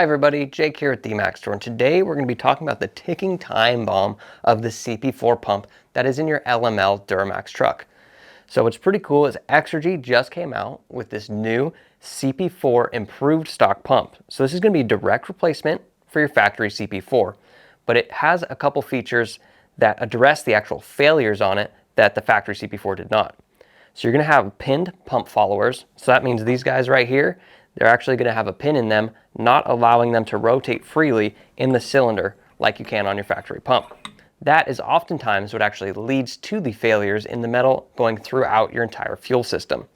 Hi everybody, Jake here at Dmax, and today we're going to be talking about the ticking time bomb of the CP4 pump that is in your LML Duramax truck. So what's pretty cool is Exergy just came out with this new CP4 improved stock pump. So this is going to be a direct replacement for your factory CP4, but it has a couple features that address the actual failures on it that the factory CP4 did not. So you're going to have pinned pump followers. So that means these guys right here, they're actually going to have a pin in them, not allowing them to rotate freely in the cylinder like you can on your factory pump. That is oftentimes what actually leads to the failures in the metal going throughout your entire fuel system.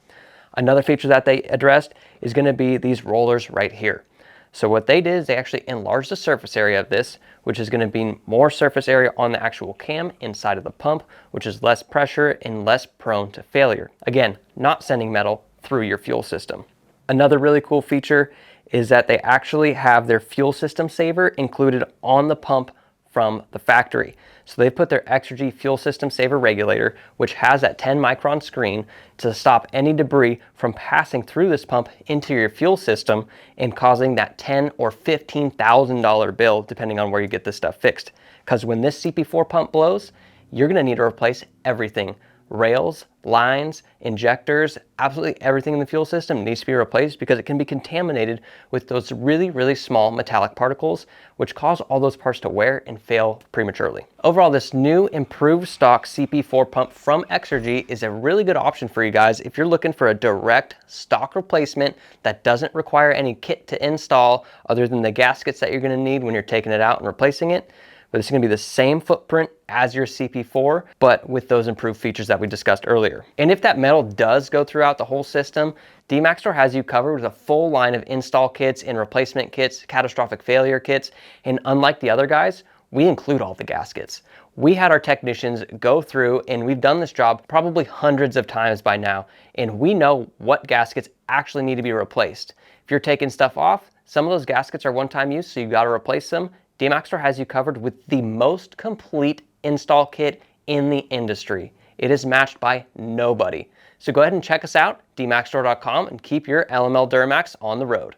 Another feature that they addressed is going to be these rollers right here. So what they did is they actually enlarged the surface area of this, which is going to be more surface area on the actual cam inside of the pump, which is less pressure and less prone to failure. Again, not sending metal through your fuel system. Another really cool feature is that they actually have their fuel system saver included on the pump from the factory. So they've put their Exergy fuel system saver regulator, which has that 10 micron screen to stop any debris from passing through this pump into your fuel system and causing that $10,000 or $15,000 bill, depending on where you get this stuff fixed. Because when this CP4 pump blows, you're gonna need to replace everything. Rails, lines, injectors, absolutely everything in the fuel system needs to be replaced because it can be contaminated with those really, really small metallic particles, which cause all those parts to wear and fail prematurely. Overall, this new improved stock CP4 pump from Exergy is a really good option for you guys if you're looking for a direct stock replacement that doesn't require any kit to install other than the gaskets that you're going to need when you're taking it out and replacing it. But it's going to be the same footprint as your CP4, but with those improved features that we discussed earlier. And if that metal does go throughout the whole system, Dmax Store has you covered with a full line of install kits and replacement kits, catastrophic failure kits, and unlike the other guys, we include all the gaskets. We had our technicians go through, and we've done this job probably hundreds of times by now, and we know what gaskets actually need to be replaced. If you're taking stuff off, some of those gaskets are one-time use, so you got to replace them. Dmax Store has you covered with the most complete install kit in the industry. It is matched by nobody. So go ahead and check us out, dmaxstore.com, and keep your LML Duramax on the road.